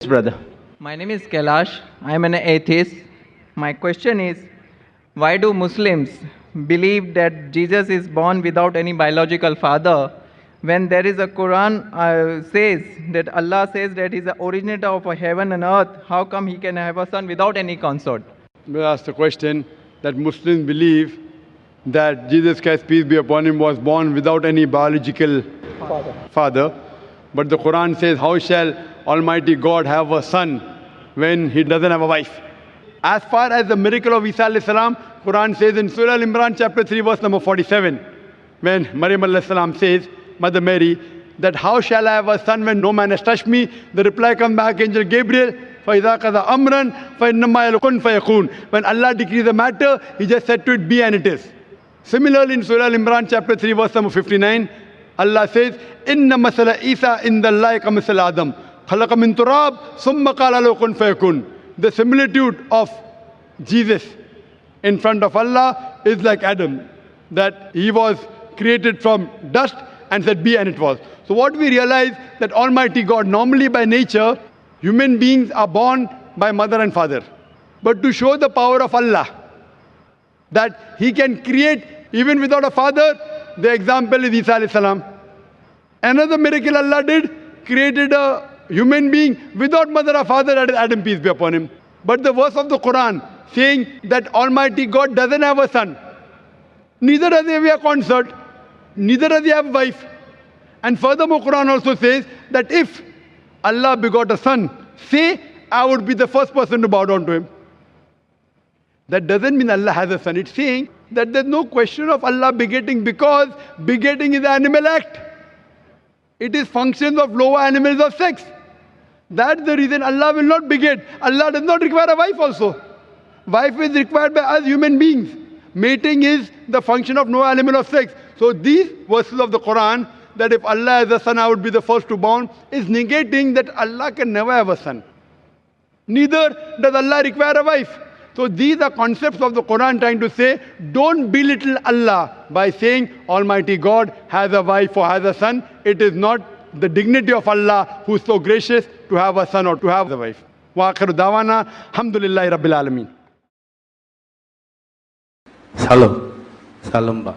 brother. My name is Kailash. I am an atheist. My question is, why do Muslims believe that Jesus is born without any biological father when there is a Quran says that Allah says that He is the originator of heaven and earth? How come He can have a son without any consort? We asked the question that Muslims believe that Jesus Christ, peace be upon him, was born without any biological father. But the Quran says, how shall Almighty God have a son when He doesn't have a wife? As far as the miracle of Isa alayhi salam, Quran says in Surah Al-Imran chapter 3 verse number 47, when Maryam alayhi salam says, Mother Mary, that how shall I have a son when no man has touched me? The reply comes back, Angel Gabriel, فَإِذَا قَضَى أَمْرًا فَإِنَّمَا يَقُلْ فَيَكُونُ. When Allah decrees a matter, He just said to it, be, and it is. Similarly, in Surah Al-Imran chapter 3 verse number 59, Allah says, إِنَّ مَثَلَ إِيسَى إِنَّ اللَّهِ كَمَثَلِ آدَمَ خَلَقَ مِن تُرَابٍ ثُمَّ قَالَ لَهُ كُن فَيَكُونُ. The similitude of Jesus in front of Allah is like Adam, that he was created from dust and said be, and it was. So what we realize, that Almighty God, normally by nature, human beings are born by mother and father. But to show the power of Allah, that He can create even without a father, the example is Isa alayhi salam. Another miracle Allah did, created a human being without mother or father, that is Adam, peace be upon him. But the verse of the Quran saying that Almighty God doesn't have a son, neither does He have a consort, neither does He have a wife. And furthermore, Quran also says that if Allah begot a son, say, I would be the first person to bow down to Him. That doesn't mean Allah has a son. It's saying that there's no question of Allah begetting, because begetting is an animal act. It is functions of lower animals of sex. That's the reason Allah will not beget. Allah does not require a wife also. Wife is required by us human beings. Mating is the function of no animal of sex. So these verses of the Quran, that if Allah has a son, I would be the first to born, is negating that Allah can never have a son. Neither does Allah require a wife. So these are concepts of the Quran trying to say, don't belittle Allah by saying Almighty God has a wife or has a son. It is not the dignity of Allah, who is so gracious, to have a son or to have a wife. Wa akhiru dawana, alhamdulillahi rabbil alamin. Salam Pak.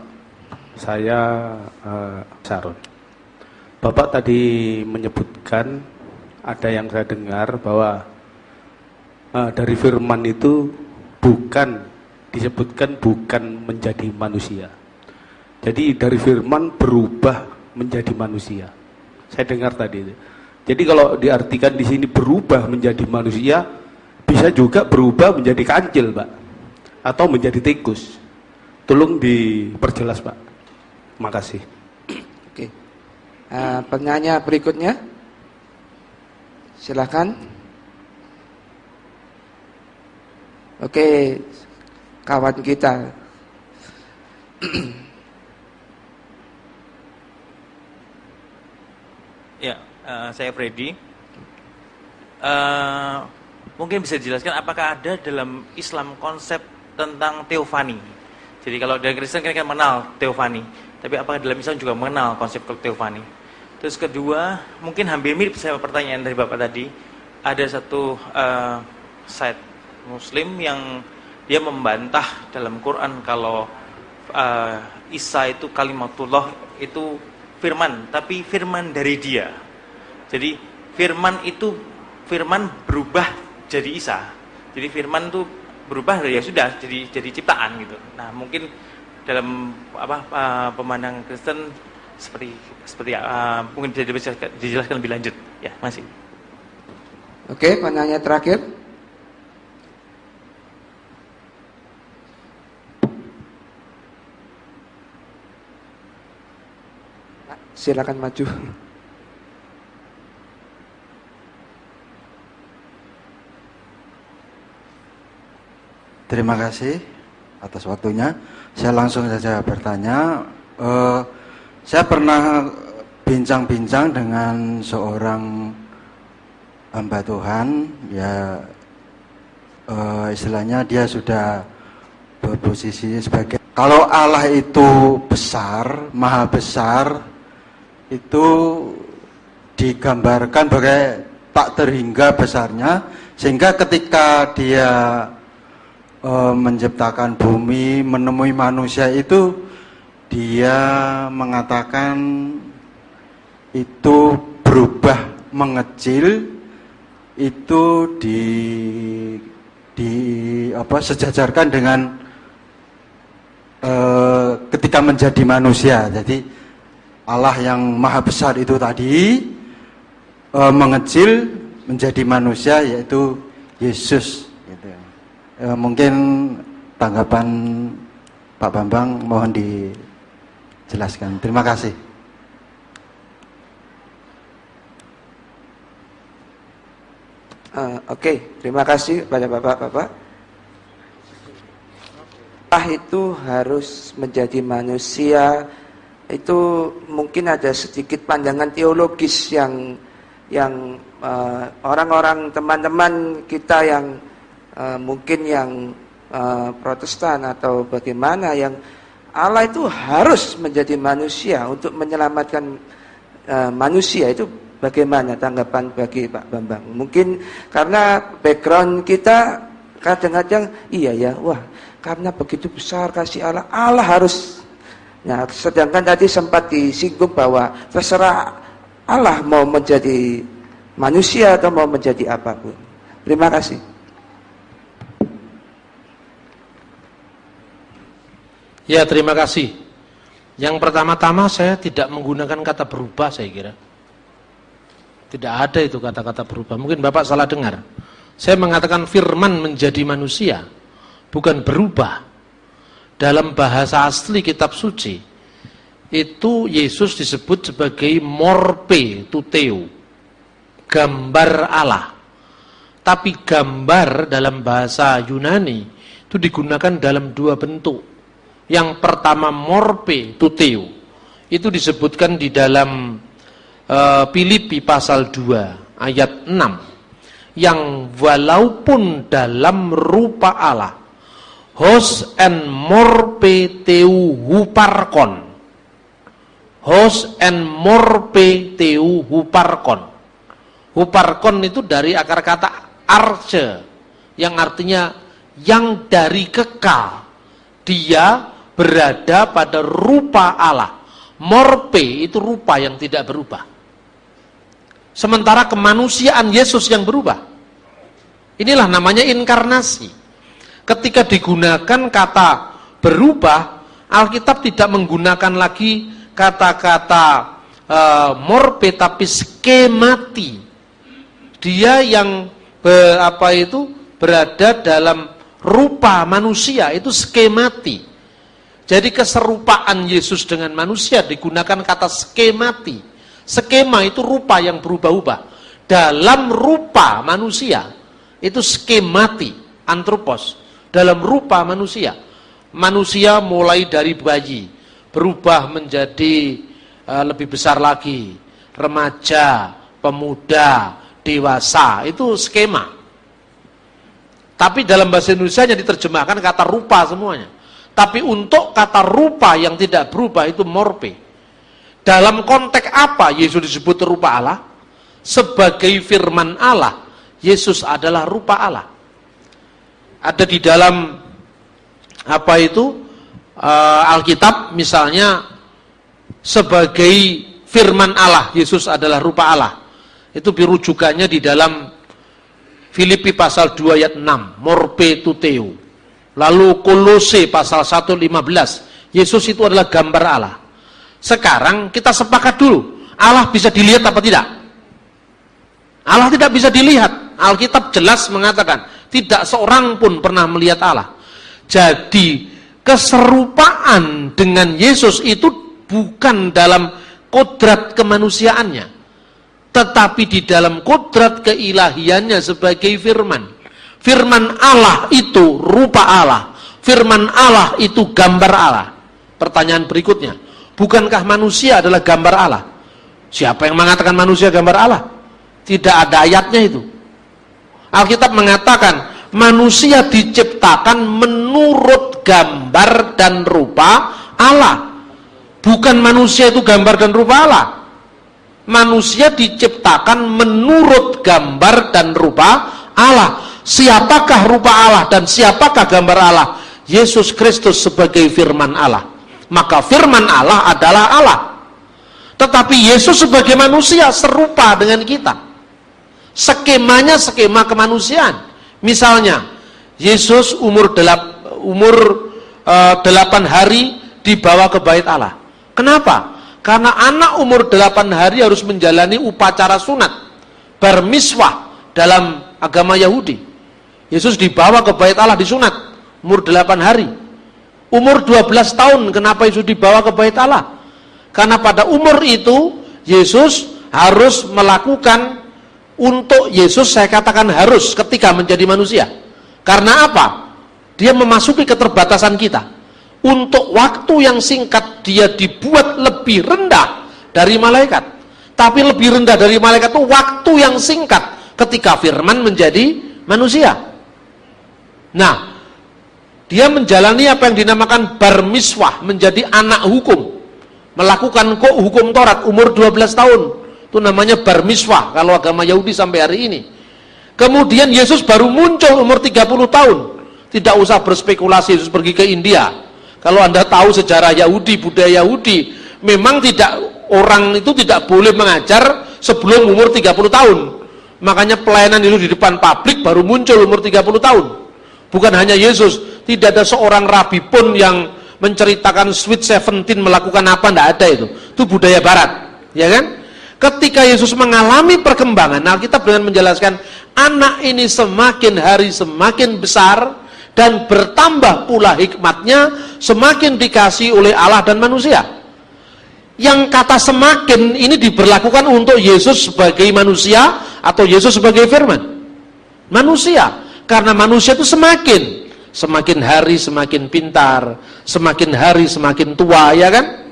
Saya Sarun. Bapak tadi menyebutkan, ada yang saya dengar bahwa dari firman itu disebutkan bukan menjadi manusia. Jadi dari firman berubah menjadi manusia. Saya dengar tadi itu. Jadi kalau diartikan di sini berubah menjadi manusia, bisa juga berubah menjadi kancil, Pak, atau menjadi tikus. Tolong diperjelas, Pak. Makasih. Oke. Penanya berikutnya, silakan. Oke, kawan kita. Ya, saya Freddy. Mungkin bisa dijelaskan apakah ada dalam Islam konsep tentang teofani? Jadi kalau dari Kristen kan mengenal teofani, tapi apakah dalam Islam juga mengenal konsep teofani? Terus kedua, mungkin hampir mirip sama pertanyaan dari Bapak tadi. Ada satu site Muslim yang dia membantah dalam Quran kalau Isa itu kalimatullah, itu firman, tapi firman dari dia. Jadi firman berubah jadi Isa. Jadi firman itu berubah, ya sudah jadi ciptaan gitu. Nah, mungkin dalam pemandangan Kristen seperti mungkin bisa dijelaskan lebih lanjut. Ya, masih. Oke, penanya terakhir. Silakan maju. Terima kasih atas waktunya. Saya langsung saja bertanya. Saya pernah bincang-bincang dengan seorang hamba Tuhan, ya istilahnya dia sudah berposisi sebagai, kalau Allah itu besar, maha besar, itu digambarkan tak terhingga besarnya, sehingga ketika dia menciptakan bumi, menemui manusia itu, dia mengatakan itu berubah mengecil, itu sejajarkan dengan ketika menjadi manusia. Jadi Allah yang maha besar itu tadi mengecil menjadi manusia, yaitu Yesus gitu. Mungkin tanggapan Pak Bambang mohon dijelaskan. Terima kasih. Oke, terima kasih kepada Bapak-bapak. Allah itu harus menjadi manusia, itu mungkin ada sedikit pandangan teologis yang orang-orang teman-teman kita yang mungkin yang Protestan atau bagaimana, yang Allah itu harus menjadi manusia untuk menyelamatkan manusia. Itu bagaimana tanggapan bagi Pak Bambang? Mungkin karena background kita kadang-kadang iya ya, wah karena begitu besar kasih Allah, Allah harus. Nah, sedangkan tadi sempat disinggung bahwa terserah Allah mau menjadi manusia atau mau menjadi apapun. Terima kasih. Ya, terima kasih. Yang pertama-tama saya tidak menggunakan kata berubah, saya kira. Tidak ada itu kata-kata berubah. Mungkin Bapak salah dengar. Saya mengatakan firman menjadi manusia, bukan berubah. Dalam bahasa asli kitab suci, itu Yesus disebut sebagai morpe tuteo, gambar Allah. Tapi gambar dalam bahasa Yunani itu digunakan dalam dua bentuk. Yang pertama morpe tuteo, itu disebutkan di dalam Filipi pasal 2 ayat 6, yang walaupun dalam rupa Allah, hos en morpe teu huparkon, hos en morpe teu huparkon. Huparkon itu dari akar kata arche, yang artinya yang dari kekal. Dia berada pada rupa Allah. Morpe itu rupa yang tidak berubah. Sementara kemanusiaan Yesus yang berubah. Inilah namanya inkarnasi. Ketika digunakan kata berubah, Alkitab tidak menggunakan lagi kata-kata morpe, tapi skemati. Dia yang berada dalam rupa manusia, itu skemati. Jadi keserupaan Yesus dengan manusia digunakan kata skemati. Skema itu rupa yang berubah-ubah. Dalam rupa manusia itu skemati, antropos. Dalam rupa manusia, manusia mulai dari bayi berubah menjadi lebih besar lagi, remaja, pemuda, dewasa, itu skema. Tapi dalam bahasa Indonesia diterjemahkan kata rupa semuanya. Tapi untuk kata rupa yang tidak berubah itu morpe. Dalam konteks apa Yesus disebut rupa Allah? Sebagai firman Allah, Yesus adalah rupa Allah. Ada di dalam Alkitab misalnya, sebagai firman Allah, Yesus adalah rupa Allah. Itu dirujukannya di dalam Filipi pasal 2 ayat 6, morpe tuteo. Lalu Kolose pasal 1:15, Yesus itu adalah gambar Allah. Sekarang kita sepakat dulu, Allah bisa dilihat apa tidak? Allah tidak bisa dilihat. Alkitab jelas mengatakan, tidak seorang pun pernah melihat Allah. Jadi keserupaan dengan Yesus itu bukan dalam kodrat kemanusiaannya, tetapi di dalam kodrat keilahiannya sebagai firman. Firman Allah itu rupa Allah. Firman Allah itu gambar Allah. Pertanyaan berikutnya, bukankah manusia adalah gambar Allah? Siapa yang mengatakan manusia gambar Allah? Tidak ada ayatnya itu. Alkitab mengatakan manusia diciptakan menurut gambar dan rupa Allah. Bukan manusia itu gambar dan rupa Allah. Manusia diciptakan diciptakan menurut gambar dan rupa Allah. Siapakah rupa Allah dan siapakah gambar Allah? Yesus Kristus sebagai firman Allah. Maka firman Allah adalah Allah. Tetapi Yesus sebagai manusia serupa dengan kita. Skemanya skema kemanusiaan. Misalnya, Yesus umur 8 hari dibawa ke bait Allah. Kenapa? Karena anak umur 8 hari harus menjalani upacara sunat, bar miswah dalam agama Yahudi. Yesus dibawa ke bait Allah disunat umur 8 hari. Umur 12 tahun kenapa Yesus dibawa ke bait Allah? Karena pada umur itu Yesus harus melakukan, untuk Yesus saya katakan harus ketika menjadi manusia. Karena apa? Dia memasuki keterbatasan kita. Untuk waktu yang singkat dia dibuat lebih rendah dari malaikat. Tapi lebih rendah dari malaikat itu waktu yang singkat ketika firman menjadi manusia. Nah, dia menjalani apa yang dinamakan bar miswah, menjadi anak hukum, melakukan hukum Taurat umur 12 tahun. Itu namanya bar miswah kalau agama Yahudi sampai hari ini. Kemudian Yesus baru muncul umur 30 tahun. Tidak usah berspekulasi Yesus pergi ke India. Kalau Anda tahu sejarah Yahudi, budaya Yahudi, memang orang itu tidak boleh mengajar sebelum umur 30 tahun. Makanya pelayanan itu di depan publik baru muncul umur 30 tahun. Bukan hanya Yesus, tidak ada seorang rabi pun yang menceritakan Sweet 17 melakukan apa, tidak ada itu. Itu budaya barat, ya kan? Ketika Yesus mengalami perkembangan, Alkitab dengan menjelaskan anak ini semakin hari semakin besar dan bertambah pula hikmatnya, semakin dikasih oleh Allah dan manusia. Yang kata semakin ini diberlakukan untuk Yesus sebagai manusia atau Yesus sebagai firman? Manusia. Karena manusia itu semakin hari semakin pintar, semakin hari semakin tua, ya kan?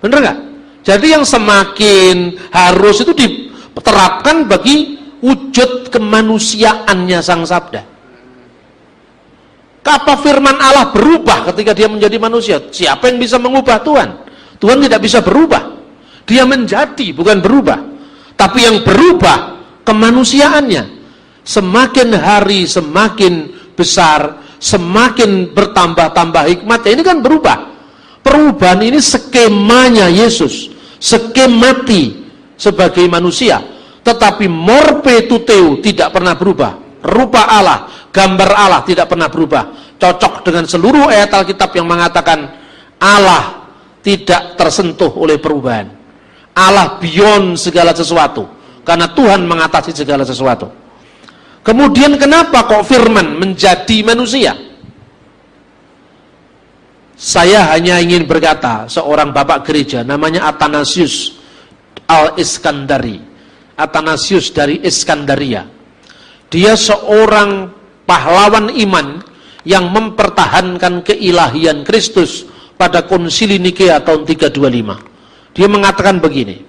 Bener nggak? Jadi yang semakin harus itu diterapkan bagi wujud kemanusiaannya Sang Sabda. Apa firman Allah berubah ketika dia menjadi manusia? Siapa yang bisa mengubah Tuhan? Tuhan tidak bisa berubah. Dia menjadi, bukan berubah. Tapi yang berubah kemanusiaannya. Semakin hari semakin besar, semakin bertambah-tambah hikmatnya. Ini kan berubah. Perubahan ini skemanya Yesus, skemati sebagai manusia. Tetapi morpe tuteu tidak pernah berubah. Rupa Allah, gambar Allah tidak pernah berubah. Cocok dengan seluruh ayat Alkitab yang mengatakan Allah tidak tersentuh oleh perubahan. Allah beyond segala sesuatu, karena Tuhan mengatasi segala sesuatu. Kemudian kenapa kok firman menjadi manusia? Saya hanya ingin berkata, seorang bapak gereja namanya Athanasius Al-Iskandari, Athanasius dari Iskandaria. Dia seorang pahlawan iman yang mempertahankan keilahian Kristus pada Konsili Nikea tahun 325. Dia mengatakan begini,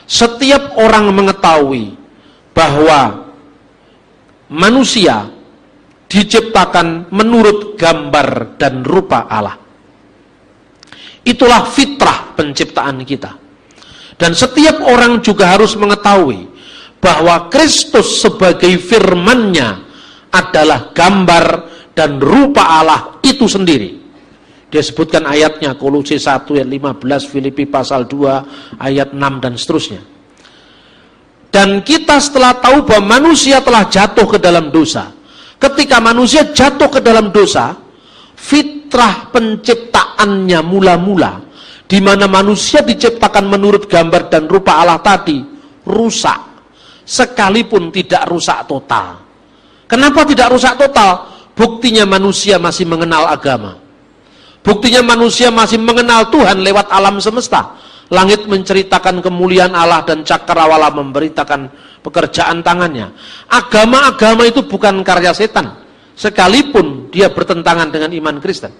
setiap orang mengetahui bahwa manusia diciptakan menurut gambar dan rupa Allah. Itulah fitrah penciptaan kita. Dan setiap orang juga harus mengetahui bahwa Kristus sebagai firman-Nya adalah gambar dan rupa Allah itu sendiri. Dia sebutkan ayatnya, Kolose 1 ayat 15, Filipi pasal 2 ayat 6 dan seterusnya. Dan kita setelah tahu bahwa manusia telah jatuh ke dalam dosa. Ketika manusia jatuh ke dalam dosa, fitrah penciptaannya mula-mula, di mana manusia diciptakan menurut gambar dan rupa Allah tadi, rusak. Sekalipun tidak rusak total. Kenapa tidak rusak total? Buktinya manusia masih mengenal agama. Buktinya manusia masih mengenal Tuhan lewat alam semesta. Langit menceritakan kemuliaan Allah dan cakrawala memberitakan pekerjaan tangannya. Agama-agama itu bukan karya setan, sekalipun dia bertentangan dengan iman Kristen.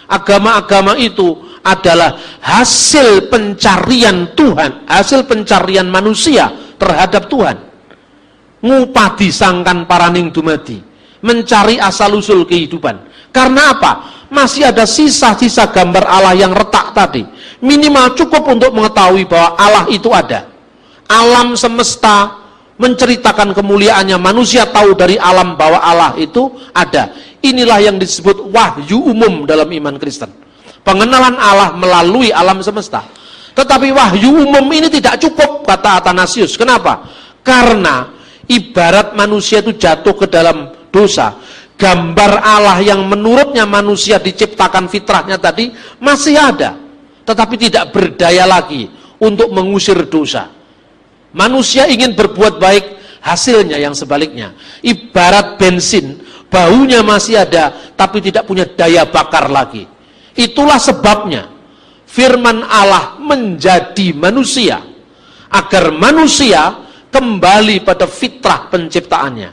Agama-agama itu adalah hasil pencarian Tuhan, hasil pencarian manusia terhadap Tuhan. Ngupadi sangkan paraning dumadi, mencari asal-usul kehidupan. Karena apa? Masih ada sisa-sisa gambar Allah yang retak tadi. Minimal cukup untuk mengetahui bahwa Allah itu ada. alam semesta menceritakan kemuliaannya, manusia tahu dari alam bahwa Allah itu ada. Inilah yang disebut wahyu umum dalam iman Kristen. Pengenalan Allah melalui alam semesta. Tetapi wahyu umum ini tidak cukup, kata Athanasius. Kenapa? Karena ibarat manusia itu jatuh ke dalam dosa, gambar Allah yang menurutnya manusia diciptakan fitrahnya tadi masih ada, tetapi tidak berdaya lagi untuk mengusir dosa. Manusia ingin berbuat baik, hasilnya yang sebaliknya. Ibarat bensin, baunya masih ada, tapi tidak punya daya bakar lagi. Itulah sebabnya firman Allah menjadi manusia, agar manusia kembali pada fitrah penciptaannya.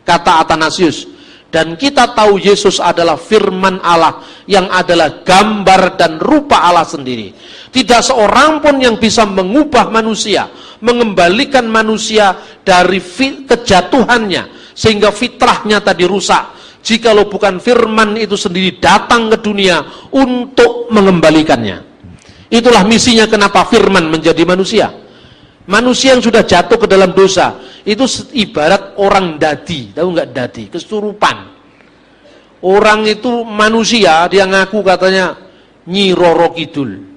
Kata Athanasius, dan kita tahu Yesus adalah firman Allah yang adalah gambar dan rupa Allah sendiri. Tidak seorang pun yang bisa mengubah manusia, mengembalikan manusia dari kejatuhannya sehingga fitrahnya tadi rusak, jikalau bukan firman itu sendiri datang ke dunia untuk mengembalikannya. Itulah misinya kenapa firman menjadi manusia. Manusia yang sudah jatuh ke dalam dosa itu ibarat orang dadi, tahu nggak dadi? Kesurupan. Orang itu manusia, dia ngaku katanya Nyi Roro Kidul.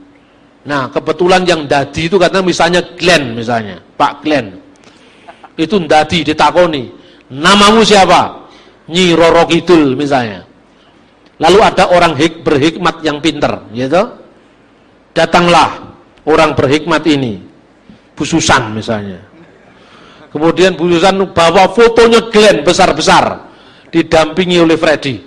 Nah, kebetulan yang dadi itu katanya misalnya Glenn, misalnya Pak Glenn. Itu dadi ditakoni, namamu siapa? Nyi Roro Kidul misalnya. Lalu ada orang berhikmat yang pinter, gitu. Datanglah orang berhikmat ini, Bu Susan misalnya. Kemudian Bu Susan bawa fotonya Glenn besar-besar, didampingi oleh Freddy.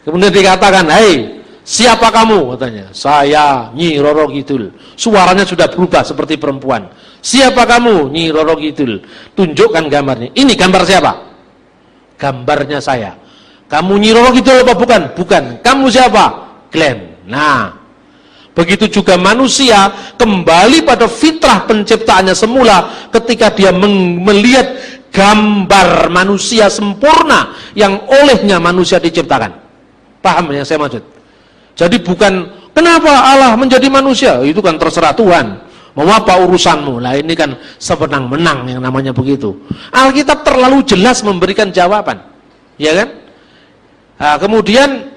Kemudian dikatakan, hei, siapa kamu? Katanya, saya Nyi Roro Kidul. Suaranya sudah berubah seperti perempuan. Siapa kamu? Nyi Roro Kidul. Tunjukkan gambarnya. Ini gambar siapa? Gambarnya saya. Kamu Nyi Roro Kidul apa bukan? Bukan. Kamu siapa? Glenn. Nah, begitu juga manusia kembali pada fitrah penciptaannya semula ketika dia melihat gambar manusia sempurna yang olehnya manusia diciptakan. Paham yang saya maksud? Jadi bukan kenapa Allah menjadi manusia, itu kan terserah Tuhan. Mau apa urusanmu? Lah ini kan semenang-menang yang namanya begitu. Alkitab terlalu jelas memberikan jawaban, ya kan? Nah, kemudian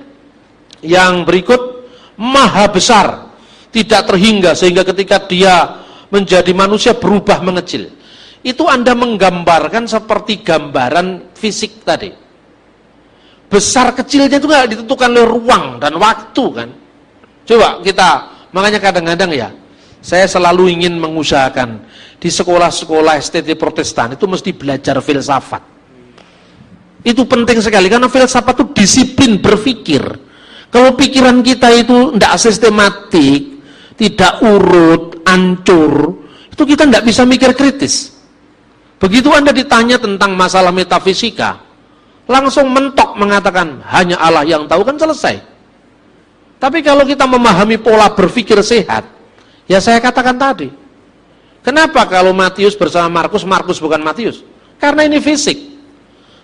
yang berikut, maha besar, tidak terhingga, sehingga ketika dia menjadi manusia berubah mengecil. Itu Anda menggambarkan seperti gambaran fisik tadi. Besar kecilnya itu nggak ditentukan oleh ruang dan waktu kan. Coba kita, makanya kadang-kadang ya, saya selalu ingin mengusahakan di sekolah-sekolah STT Protestan itu mesti belajar filsafat. Itu penting sekali karena filsafat itu disiplin berpikir. Kalau pikiran kita itu tidak sistematik, tidak urut, hancur, itu kita tidak bisa mikir kritis. Begitu Anda ditanya tentang masalah metafisika, langsung mentok mengatakan hanya Allah yang tahu, kan selesai. Tapi kalau kita memahami pola berpikir sehat, ya saya katakan tadi, kenapa kalau Matius bersama Markus, Markus bukan Matius? Karena ini fisik.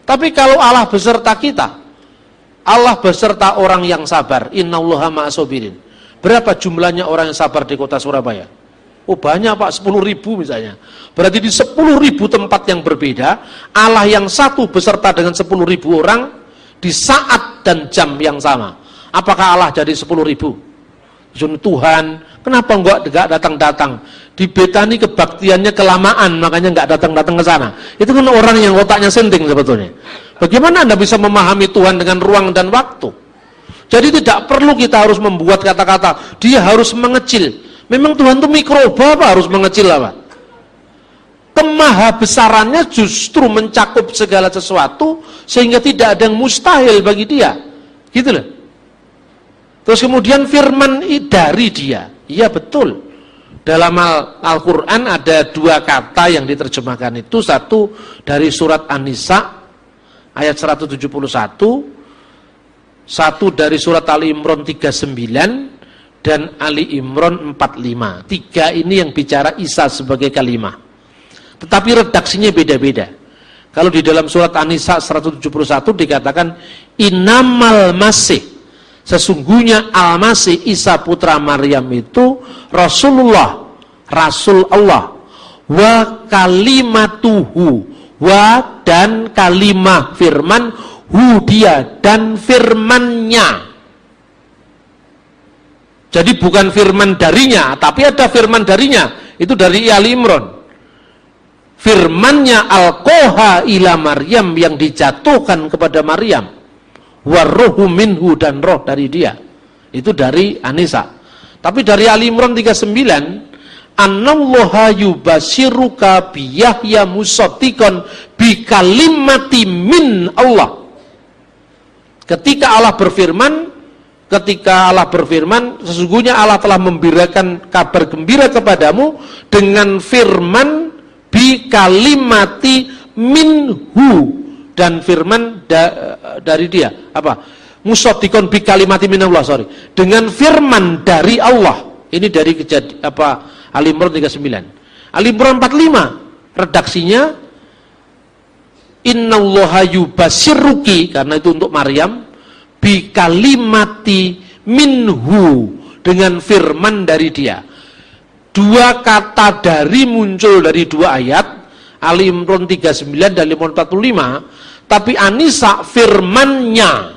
Tapi kalau Allah beserta kita, Allah beserta orang yang sabar, innallaha ma'asobirin. Berapa jumlahnya orang yang sabar di kota Surabaya? Oh banyak Pak, 10.000 misalnya. Berarti di 10.000 tempat yang berbeda, Allah yang satu beserta dengan 10.000 orang di saat dan jam yang sama. Apakah Allah jadi 10.000? Tuhan, kenapa enggak datang-datang? Di Betani kebaktiannya kelamaan, makanya enggak datang-datang ke sana. Itu kan orang yang otaknya senting sebetulnya. Bagaimana Anda bisa memahami Tuhan dengan ruang dan waktu? Jadi tidak perlu kita harus membuat kata-kata, dia harus mengecil. Memang Tuhan itu mikroba apa harus mengecil apa? Kemahabesarannya justru mencakup segala sesuatu sehingga tidak ada yang mustahil bagi dia. Gitu loh. Terus kemudian firman dari dia. Iya betul. Dalam Al-Quran ada dua kata yang diterjemahkan itu. Satu dari surat An-Nisa ayat 171. Satu dari surat Ali Imran 39. Dan Ali Imran 45. Tiga ini yang bicara Isa sebagai kalimah. Tetapi redaksinya beda-beda. Kalau di dalam surat An-Nisa 171 dikatakan Innamal Masih, sesungguhnya Al-Masih Isa putra Maryam itu Rasulullah, Rasul Allah, wa kalimatuhu, wa dan kalimah firman, hu dia dan firmannya. Jadi bukan firman darinya, tapi ada firman darinya. Itu dari Ali Imran. Firmannya alqoha ila Maryam, yang dijatuhkan kepada Maryam. Warruhu minhu, dan roh dari dia. Itu dari An-Nisa. Tapi dari Ali Imran 39, Annallaha yubashiruka biyahya musaddiqan bi kalimati min Allah. Ketika Allah berfirman, sesungguhnya Allah telah memberikan kabar gembira kepadamu dengan firman bi kalimati minhu, dan firman dari dia. Apa? Musaddiqan bi kalimati min Allah, dengan firman dari Allah. Ini dari Ali Imran 39. Ali Imran 45 redaksinya, innallaha yubashiruki, karena itu untuk Maryam, bi kalimati minhu, dengan firman dari dia. Dua kata dari muncul dari dua ayat, Ali Imran 39 dan Ali Imran 45, tapi An-Nisa firmannya.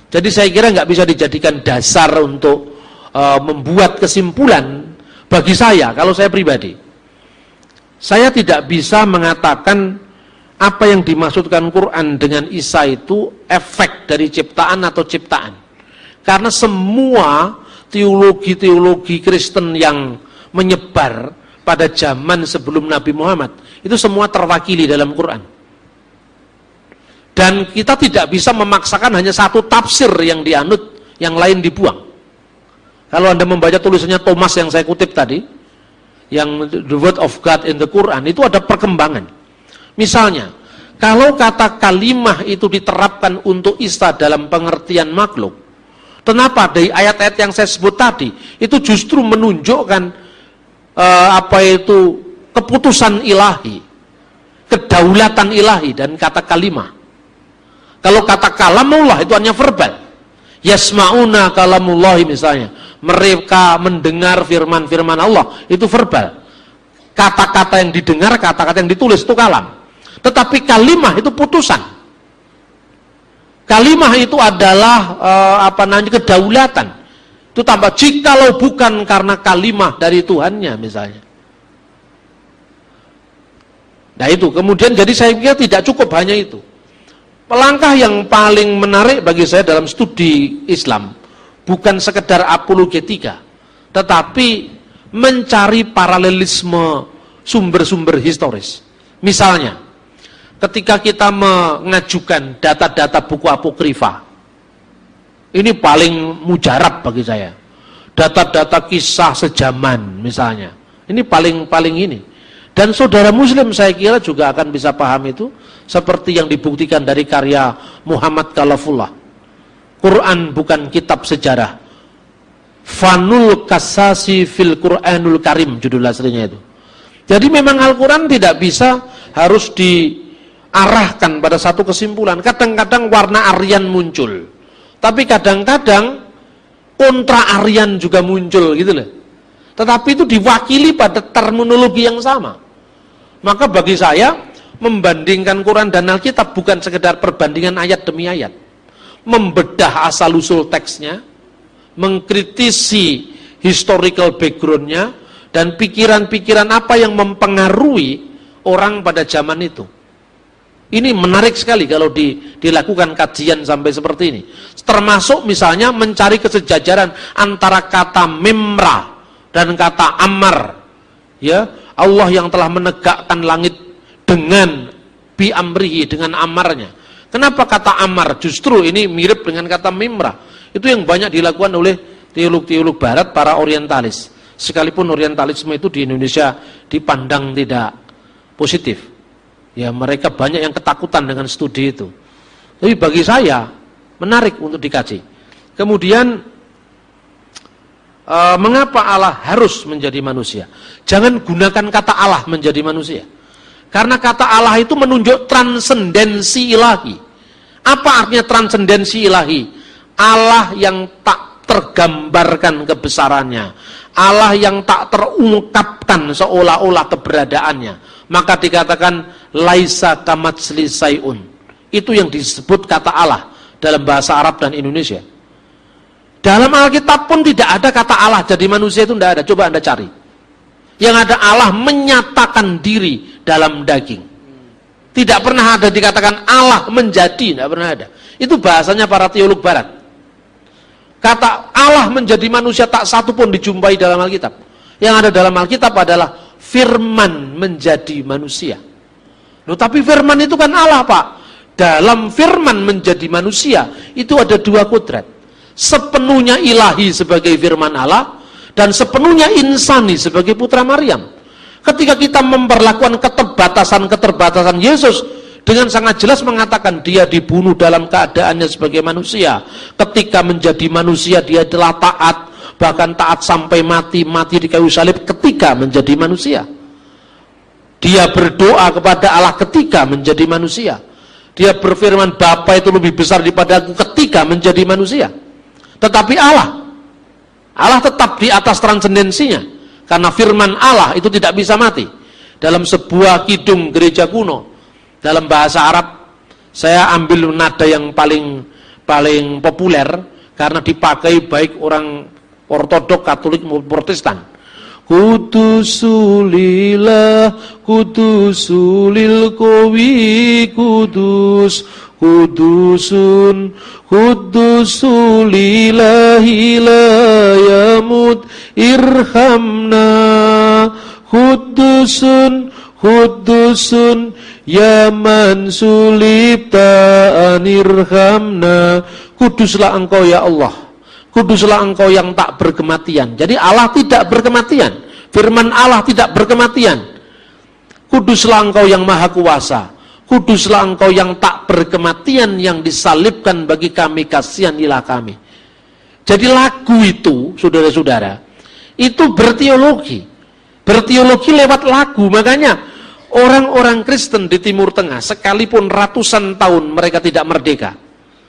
Jadi saya kira nggak bisa dijadikan dasar untuk membuat kesimpulan. Bagi saya, kalau saya pribadi, saya tidak bisa mengatakan apa yang dimaksudkan Quran dengan Isa itu efek dari ciptaan atau ciptaan. Karena semua teologi-teologi Kristen yang menyebar pada zaman sebelum Nabi Muhammad, itu semua terwakili dalam Quran. Dan kita tidak bisa memaksakan hanya satu tafsir yang dianut, yang lain dibuang. Kalau Anda membaca tulisannya Thomas yang saya kutip tadi, yang The Word of God in the Quran, itu ada perkembangan. Misalnya, kalau kata kalimah itu diterapkan untuk Isa dalam pengertian makhluk, kenapa dari ayat-ayat yang saya sebut tadi, itu justru menunjukkan keputusan ilahi, kedaulatan ilahi, dan kata kalimah. Kalau kata kalamullah itu hanya verbal. Yasma'una kalamullahi misalnya, mereka mendengar firman-firman Allah, itu verbal. Kata-kata yang didengar, kata-kata yang ditulis itu kalam. Tetapi kalimah itu putusan. Kalimah itu adalah kedaulatan. Itu tambah, jikalau bukan karena kalimah dari Tuhannya misalnya. Nah itu, kemudian jadi saya pikir tidak cukup hanya itu. Langkah yang paling menarik bagi saya dalam studi Islam bukan sekedar apologetika, tetapi mencari paralelisme sumber-sumber historis. Misalnya, ketika kita mengajukan data-data buku apokrifa, ini paling mujarab bagi saya. Data-data kisah sejaman misalnya, ini paling ini. Dan saudara muslim saya kira juga akan bisa paham itu, seperti yang dibuktikan dari karya Muhammad Khalafullah. Quran bukan kitab sejarah. Fanul Kasasi fil Quranul Karim, judul aslinya itu. Jadi memang Al-Quran tidak bisa harus diarahkan pada satu kesimpulan. Kadang-kadang warna Aryan muncul, tapi kadang-kadang kontra Aryan juga muncul gitu loh. Tetapi itu diwakili pada terminologi yang sama. Maka bagi saya, membandingkan Quran dan Alkitab bukan sekedar perbandingan ayat demi ayat. Membedah asal-usul teksnya, mengkritisi historical background-nya, dan pikiran-pikiran apa yang mempengaruhi orang pada zaman itu. Ini menarik sekali kalau dilakukan kajian sampai seperti ini. Termasuk misalnya mencari kesejajaran antara kata memra dan kata amar. Ya, Allah yang telah menegakkan langit dengan bi amrihi, dengan amarnya. Kenapa kata amar justru ini mirip dengan kata mimrah? Itu yang banyak dilakukan oleh teolog-teolog barat, para orientalis. Sekalipun orientalisme itu di Indonesia dipandang tidak positif. Ya, mereka banyak yang ketakutan dengan studi itu. Tapi bagi saya menarik untuk dikaji. Kemudian mengapa Allah harus menjadi manusia? Jangan gunakan kata Allah menjadi manusia. Karena kata Allah itu menunjuk transendensi ilahi. Apa artinya transendensi ilahi? Allah yang tak tergambarkan kebesarannya, Allah yang tak terungkapkan seolah-olah keberadaannya, maka dikatakan laisa kamatsli sayun. Itu yang disebut kata Allah dalam bahasa Arab dan Indonesia. Dalam Alkitab pun tidak ada kata Allah jadi manusia, itu tidak ada. Coba Anda cari. Yang ada Allah menyatakan diri dalam daging. Tidak pernah ada dikatakan Allah menjadi, tidak pernah ada. Itu bahasanya para teolog barat. Kata Allah menjadi manusia tak satu pun dijumpai dalam Alkitab. Yang ada dalam Alkitab adalah firman menjadi manusia. Loh, tapi firman itu kan Allah, Pak. Dalam firman menjadi manusia itu ada dua kodrat. Sepenuhnya ilahi sebagai firman Allah dan sepenuhnya insani sebagai putra Maryam. Ketika kita memperlakukan keterbatasan Yesus, dengan sangat jelas mengatakan dia dibunuh dalam keadaannya sebagai manusia. Ketika menjadi manusia dia telah taat, bahkan taat sampai mati di kayu salib ketika menjadi manusia. Dia berdoa kepada Allah ketika menjadi manusia. Dia berfirman, Bapa itu lebih besar daripada aku ketika menjadi manusia. Tetapi Allah tetap di atas transendensinya, karena firman Allah itu tidak bisa mati. Dalam sebuah kidung gereja kuno, dalam bahasa Arab, saya ambil nada yang paling populer karena dipakai baik orang Ortodok, Katolik maupun Protestan. Kudusulillah, kudusulil kowi, kudusun, kudusulillahi la yamut irhamna, kudusun ya man sulibta anirhamna. Kuduslah engkau ya Allah, kuduslah engkau yang tak berkematian. Jadi Allah tidak berkematian, firman Allah tidak berkematian. Kuduslah engkau yang maha kuasa, kuduslah engkau yang tak berkematian, yang disalibkan bagi kami, kasihanilah kami. Jadi lagu itu, saudara-saudara, itu berteologi lewat lagu. Makanya orang-orang Kristen di Timur Tengah, sekalipun ratusan tahun mereka tidak merdeka,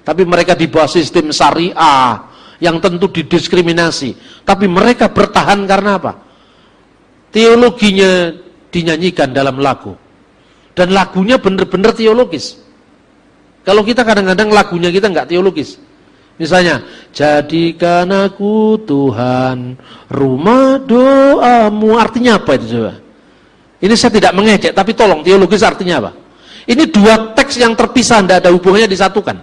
tapi mereka di bawah sistem syariah yang tentu didiskriminasi, tapi mereka bertahan karena apa? Teologinya dinyanyikan dalam lagu, dan lagunya benar-benar teologis. Kalau kita kadang-kadang lagunya kita nggak teologis. Misalnya, jadikan aku Tuhan rumah doamu, artinya apa itu coba? Ini saya tidak mengejek, tapi tolong teologis artinya apa? Ini dua teks yang terpisah, tidak ada hubungannya, disatukan.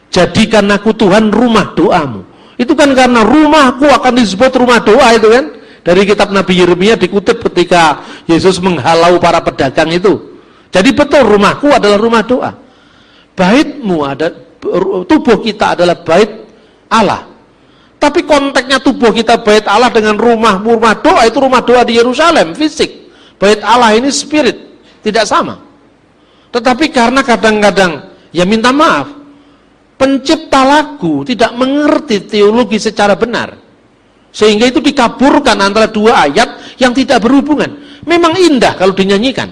Jadikan aku Tuhan rumah doamu. Itu kan karena rumahku akan disebut rumah doa, itu kan? Dari kitab Nabi Yeremia dikutip ketika Yesus menghalau para pedagang itu. Jadi betul, rumahku adalah rumah doa. Baitmu ada, tubuh kita adalah bait Allah. Tapi konteksnya tubuh kita bait Allah dengan rumah doa, itu rumah doa di Yerusalem, fisik. Bait Allah ini spirit, tidak sama. Tetapi karena kadang-kadang, ya minta maaf, pencipta lagu tidak mengerti teologi secara benar, sehingga itu dikaburkan antara dua ayat yang tidak berhubungan. Memang indah kalau dinyanyikan,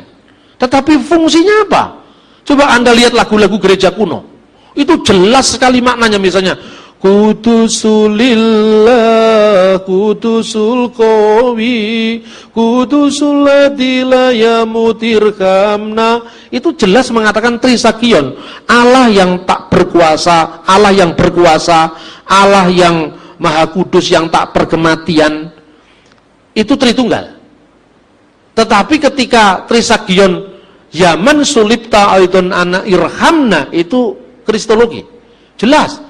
tetapi fungsinya apa? Coba Anda lihat lagu-lagu gereja kuno, itu jelas sekali maknanya. Misalnya, kudusulillah, kudusul qawi, kudusul ladzi la yamutirhamna. Itu jelas mengatakan trisagion, Allah yang tak berkuasa, Allah yang berkuasa, Allah yang maha kudus, yang tak berkematian. Itu Tritunggal. Tetapi ketika trisagion Yaman sulipta aidon ana irhamna, itu kristologi. Jelas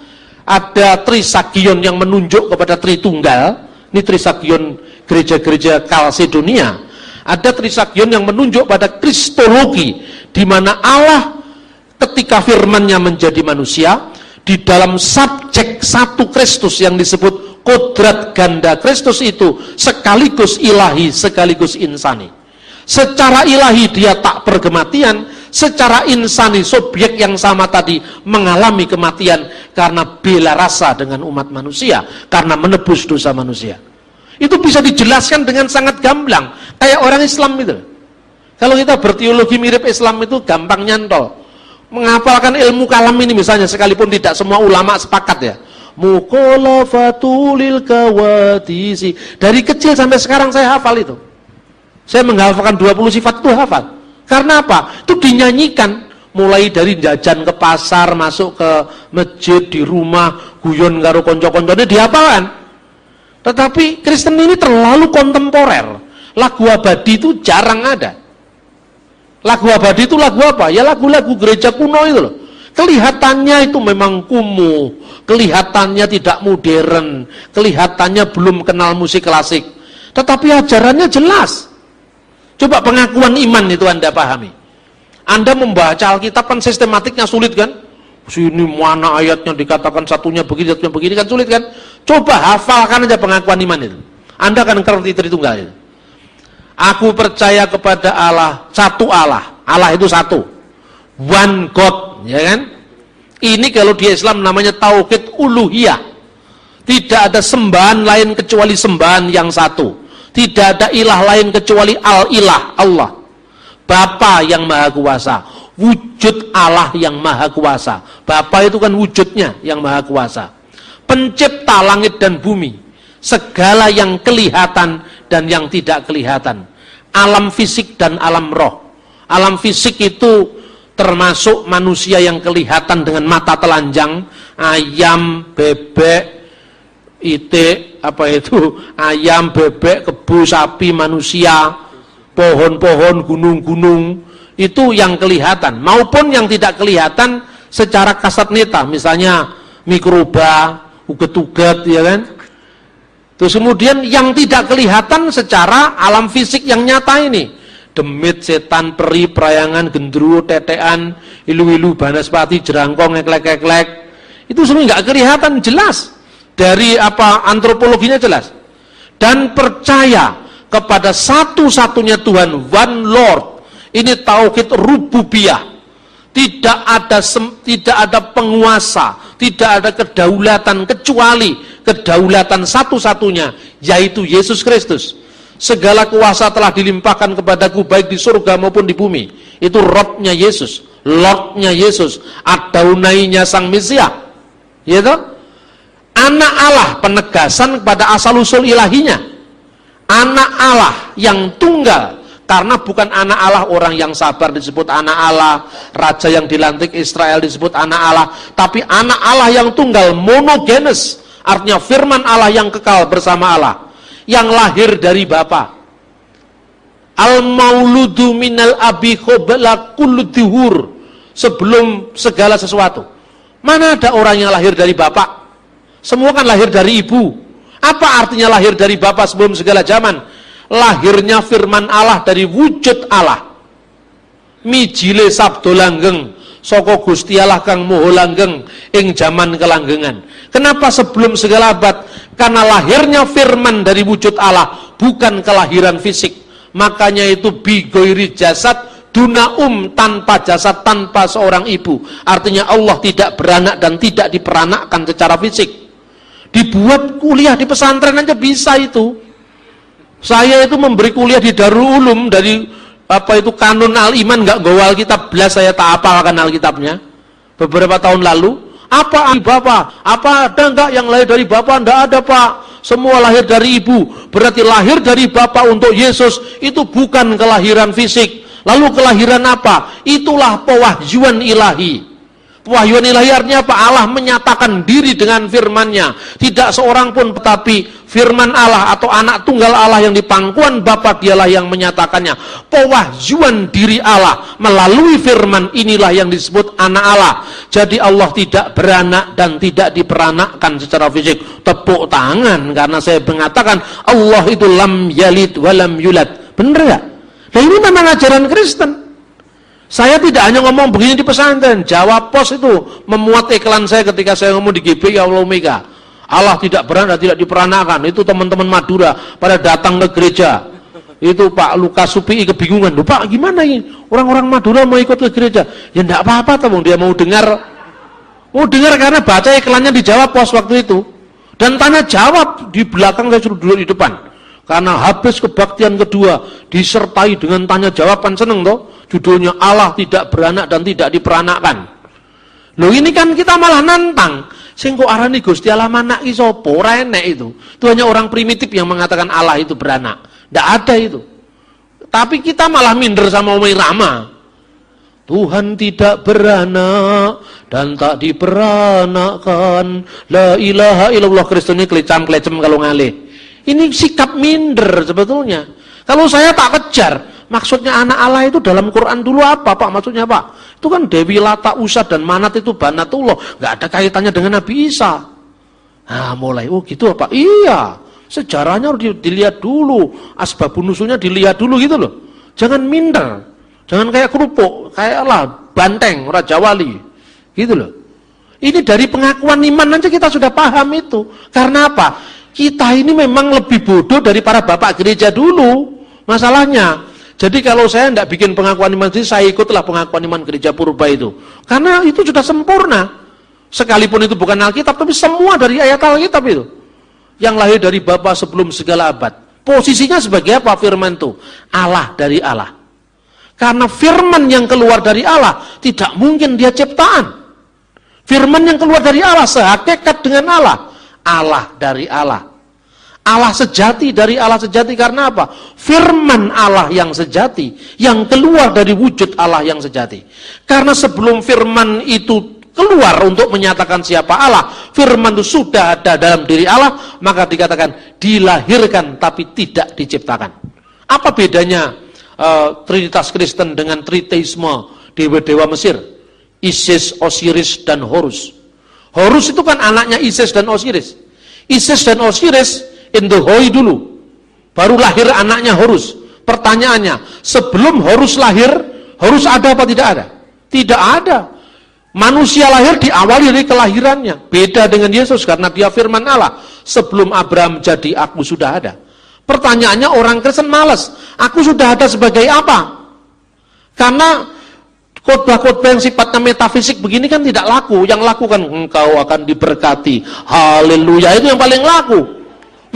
ada trisagion yang menunjuk kepada Tritunggal. Ini trisagion gereja-gereja Kalsedonia. Ada trisagion yang menunjuk pada kristologi, di mana Allah ketika firman-Nya menjadi manusia, di dalam subjek satu Kristus yang disebut kodrat ganda Kristus itu sekaligus ilahi, sekaligus insani. Secara ilahi dia tak berkematian, secara insani subjek yang sama tadi mengalami kematian karena bela rasa dengan umat manusia, karena menebus dosa manusia. Itu bisa dijelaskan dengan sangat gamblang, kayak orang Islam itu. Kalau kita berteologi mirip Islam itu gampang nyantol. Menghafalkan ilmu kalam ini misalnya, sekalipun tidak semua ulama sepakat ya. mukhalafatul kawadisi. Dari kecil sampai sekarang saya hafal itu. Saya menghafalkan 20 sifat itu hafal. Karena apa? Itu dinyanyikan. Mulai dari jajan ke pasar, masuk ke masjid, di rumah, guyon karo konco-koncone dihafalkan. Tetapi Kristen ini terlalu kontemporer. Lagu abadi itu jarang ada. Lagu abadi itu lagu apa? Ya lagu-lagu gereja kuno itu loh. Kelihatannya itu memang kumuh, kelihatannya tidak modern, kelihatannya belum kenal musik klasik. Tetapi ajarannya jelas. Coba pengakuan iman itu Anda pahami. Anda membaca Alkitab kan sistematiknya sulit kan? Sini mana ayatnya dikatakan satunya begini kan sulit kan? Coba hafalkan aja pengakuan iman itu. Anda akan ngerti Tritunggal itu. Aku percaya kepada Allah, satu Allah. Allah itu satu. One God, ya kan? Ini kalau di Islam namanya tauhid uluhiyah. Tidak ada sembahan lain kecuali sembahan yang satu. Tidak ada ilah lain kecuali al-ilah, Allah. Bapa yang maha kuasa. Wujud Allah yang maha kuasa. Bapa itu kan wujudnya yang maha kuasa. Pencipta langit dan bumi. Segala yang kelihatan dan yang tidak kelihatan, alam fisik dan alam roh. Alam fisik itu termasuk manusia yang kelihatan dengan mata telanjang, ayam, bebek, itik, ayam, bebek, kebo, sapi, manusia, pohon-pohon, gunung-gunung, itu yang kelihatan, maupun yang tidak kelihatan secara kasat mata, misalnya mikroba, uget-uget, ya kan? Terus kemudian yang tidak kelihatan secara alam fisik yang nyata ini, demit, setan, peri, perayangan, gendruwo, tetean, ilu-ilu, banaspati, jerangkong, eklek-eklek, itu semua nggak kelihatan, jelas dari antropologinya jelas. Dan percaya kepada satu-satunya Tuhan, one Lord. Ini tauhid rububiyah. Tidak ada penguasa, tidak ada kedaulatan kecuali kedaulatan satu-satunya, yaitu Yesus Kristus. Segala kuasa telah dilimpahkan kepadaku baik di surga maupun di bumi. Itu Robnya Yesus, Lordnya Yesus, Adonainya Sang Mesias. Gitu? Anak Allah, penegasan kepada asal-usul ilahinya. Anak Allah yang tunggal. Karena bukan anak Allah, orang yang sabar disebut anak Allah, raja yang dilantik Israel disebut anak Allah, tapi anak Allah yang tunggal, monogenes, artinya firman Allah yang kekal bersama Allah, yang lahir dari Bapa. Al-mauludu minal abi qabla kulli dhuhur, sebelum segala sesuatu. Mana ada orang yang lahir dari Bapa? Semua kan lahir dari ibu. Apa artinya lahir dari Bapa sebelum segala zaman? Lahirnya firman Allah dari wujud Allah. Mijile sabdo langgeng saka Gusti Allah kang moho langgeng ing jaman kelanggengan. Kenapa sebelum segala abad? Karena lahirnya firman dari wujud Allah, bukan kelahiran fisik. Makanya itu bigoiri jasad duna tanpa jasad, tanpa seorang ibu. Artinya Allah tidak beranak dan tidak diperanakkan secara fisik. Dibuat kuliah di pesantren aja bisa itu. Saya itu memberi kuliah di Darul Ulum dari Kanun Al-Iman, nggak gawa Alkitab belas, saya tak hafalkan Alkitabnya beberapa tahun lalu. Apa Bapak? Apa ada enggak yang lahir dari Bapak? Enggak ada, Pak. Semua lahir dari ibu. Berarti lahir dari Bapak untuk Yesus itu bukan kelahiran fisik. Lalu kelahiran apa? Itulah pewahyuan ilahi. Pewahyuan ilahi artinya apa? Allah menyatakan diri dengan firman-Nya. Tidak seorang pun, tetapi firman Allah atau anak tunggal Allah yang di pangkuan Bapa, dialah yang menyatakannya. Pewahyuan diri Allah melalui firman, inilah yang disebut anak Allah. Jadi Allah tidak beranak dan tidak diperanakkan secara fisik. Tepuk tangan karena saya mengatakan Allah itu lam yalid walam yulad. Bener gak? Nah ini memang ajaran Kristen. Saya tidak hanya ngomong begini di pesantren. Jawab Pos itu memuat iklan saya ketika saya ngomong di GBI Allah Omega. Allah tidak beranak, tidak diperanakkan. Itu teman-teman Madura pada datang ke gereja. Itu Pak Lukas Supii kebingungan. Loh Pak, gimana ini? Orang-orang Madura mau ikut ke gereja. Ya enggak apa-apa, teman. Dia mau dengar. Mau dengar karena baca iklannya di Jawab Pos waktu itu. Dan tanya jawab di belakang, saya suruh duduk di depan. Karena habis kebaktian kedua disertai dengan tanya jawaban, seneng toh? Judulnya Allah tidak beranak dan tidak diperanakkan. Loh ini kan kita malah nantang. Sing kok arani Gusti Allah manak ki sapa? Ora enek itu. Itu hanya orang primitif yang mengatakan Allah itu beranak. Ndak ada itu. Tapi kita malah minder sama Umi Rama. Tuhan tidak beranak dan tak diperanakkan. La ilaha illallah. Kristen ini kelecam-kelecem kalau ngalih. Ini sikap minder sebetulnya. Kalau saya tak kejar, maksudnya anak Allah itu dalam Quran dulu apa Pak? Maksudnya Pak? Itu kan Dewi Lata, Usad dan Manat itu banatullah. Nggak ada kaitannya dengan Nabi Isa. Nah mulai, oh gitu apa? Iya. Sejarahnya harus dilihat dulu. Asbabun nusulnya dilihat dulu gitu loh. Jangan minder. Jangan kayak kerupuk. Kayak lah banteng, Raja Wali. Gitu loh. Ini dari pengakuan iman aja kita sudah paham itu. Karena apa? Kita ini memang lebih bodoh dari para bapak gereja dulu. Masalahnya. Jadi kalau saya tidak bikin pengakuan iman sendiri, saya ikutlah pengakuan iman gereja purba itu. Karena itu sudah sempurna. Sekalipun itu bukan Alkitab, tapi semua dari ayat Alkitab itu. Yang lahir dari Bapa sebelum segala abad. Posisinya sebagai apa firman itu? Allah dari Allah. Karena firman yang keluar dari Allah, tidak mungkin dia ciptaan. Firman yang keluar dari Allah, sehakikat dengan Allah. Allah dari Allah. Allah sejati dari Allah sejati karena apa? Firman Allah yang sejati, yang keluar dari wujud Allah yang sejati. Karena sebelum firman itu keluar untuk menyatakan siapa Allah, firman itu sudah ada dalam diri Allah, maka dikatakan dilahirkan tapi tidak diciptakan. Apa bedanya Trinitas Kristen dengan triteisme dewa-dewa Mesir? Isis, Osiris, dan Horus. Horus itu kan anaknya Isis dan Osiris. Isis dan Osiris Indohoi dulu, baru lahir anaknya Horus. Pertanyaannya, sebelum Horus lahir, Horus ada apa tidak ada? Tidak ada. Manusia lahir diawali dari kelahirannya. Beda dengan Yesus karena dia firman Allah. Sebelum Abraham jadi, aku sudah ada. Pertanyaannya orang Kristen malas. Aku sudah ada sebagai apa? Karena khotbah-khotbah yang sifatnya metafisik begini kan tidak laku. Yang laku kan engkau akan diberkati. Haleluya, itu yang paling laku.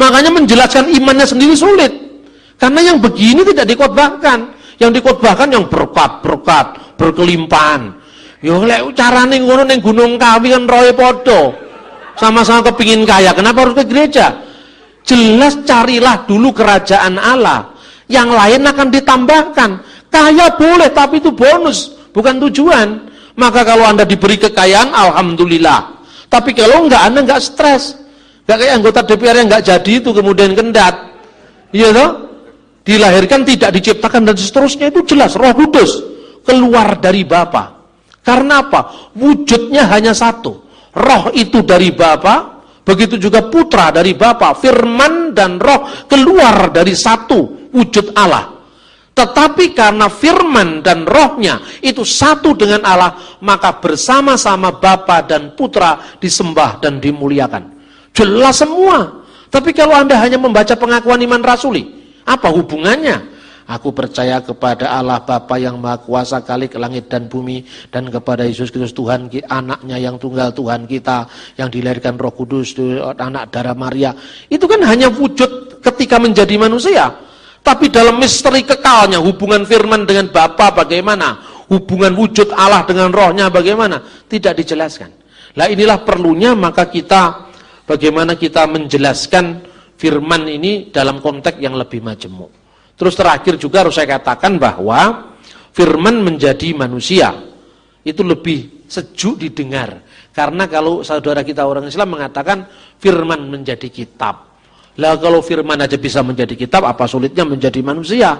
Makanya menjelaskan imannya sendiri sulit. Karena yang begini tidak dikhotbahkan. Yang dikhotbahkan yang berkat-berkat, berkelimpahan. Ya lek carane ngono ning Gunung Kawi kan roe padha. Sama-sama kepingin kaya. Kenapa harus ke gereja? Jelas carilah dulu kerajaan Allah. Yang lain akan ditambahkan. Kaya boleh, tapi itu bonus, bukan tujuan. Maka kalau Anda diberi kekayaan, alhamdulillah. Tapi kalau enggak, Anda enggak stres. Enggak kayak anggota DPR yang enggak jadi itu kemudian kendat. Iya toh? Dilahirkan, tidak diciptakan dan seterusnya, itu jelas Roh Kudus keluar dari Bapa. Karena apa? Wujudnya hanya satu. Roh itu dari Bapa, begitu juga Putra dari Bapa. Firman dan Roh keluar dari satu wujud Allah. Tetapi karena firman dan rohnya itu satu dengan Allah, maka bersama-sama Bapa dan Putra disembah dan dimuliakan. Jelas semua. Tapi kalau Anda hanya membaca pengakuan iman rasuli, apa hubungannya? Aku percaya kepada Allah Bapa yang Maha Kuasa Khalik langit dan bumi, dan kepada Yesus Kristus Tuhan, anaknya yang tunggal, Tuhan kita, yang dilahirkan Roh Kudus, anak darah Maria. Itu kan hanya wujud ketika menjadi manusia. Tapi dalam misteri kekalnya, hubungan firman dengan Bapa bagaimana? Hubungan wujud Allah dengan rohnya bagaimana? Tidak dijelaskan. Lah inilah perlunya maka kita, bagaimana kita menjelaskan firman ini dalam konteks yang lebih majemuk. Terus terakhir juga harus saya katakan bahwa firman menjadi manusia itu lebih sejuk didengar. Karena kalau saudara kita orang Islam mengatakan firman menjadi kitab. Lah kalau firman aja bisa menjadi kitab, apa sulitnya menjadi manusia?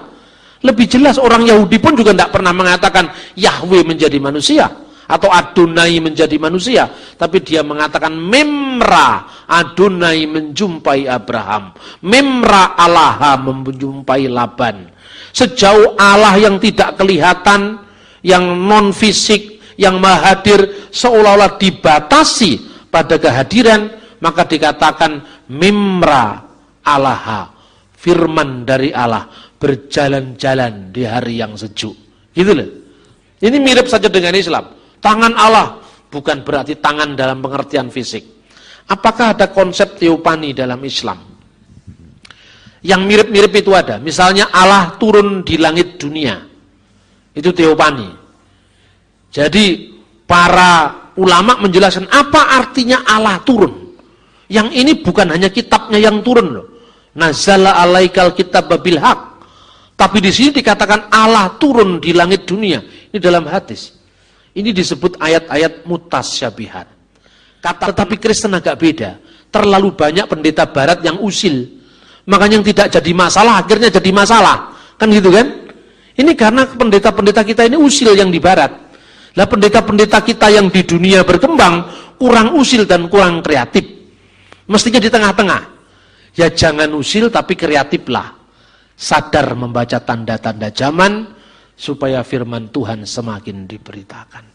Lebih jelas orang Yahudi pun juga tidak pernah mengatakan Yahweh menjadi manusia atau Adonai menjadi manusia, tapi dia mengatakan Memra Adonai menjumpai Abraham, Memra Allah menjumpai Laban. Sejauh Allah yang tidak kelihatan, yang non fisik, yang maha hadir seolah-olah dibatasi pada kehadiran, maka dikatakan Memra Allah, firman dari Allah berjalan-jalan di hari yang sejuk. Gitu loh. Ini mirip saja dengan Islam. Tangan Allah bukan berarti tangan dalam pengertian fisik. Apakah ada konsep teopani dalam Islam? Yang mirip-mirip itu ada. Misalnya Allah turun di langit dunia. Itu teopani. Jadi para ulama menjelaskan apa artinya Allah turun. Yang ini bukan hanya kitabnya yang turun loh. Nazala alaikal kitab bil haq. Tapi di sini dikatakan Allah turun di langit dunia. Ini dalam hadis. Ini disebut ayat-ayat mutasyabihat. Tetapi Kristen agak beda. Terlalu banyak pendeta barat yang usil. Makanya yang tidak jadi masalah akhirnya jadi masalah. Kan gitu kan? Ini karena pendeta-pendeta kita ini usil yang di barat. Lah pendeta-pendeta kita yang di dunia berkembang kurang usil dan kurang kreatif. Mestinya di tengah-tengah. Ya jangan usil tapi kreatiflah. Sadar membaca tanda-tanda zaman supaya firman Tuhan semakin diberitakan.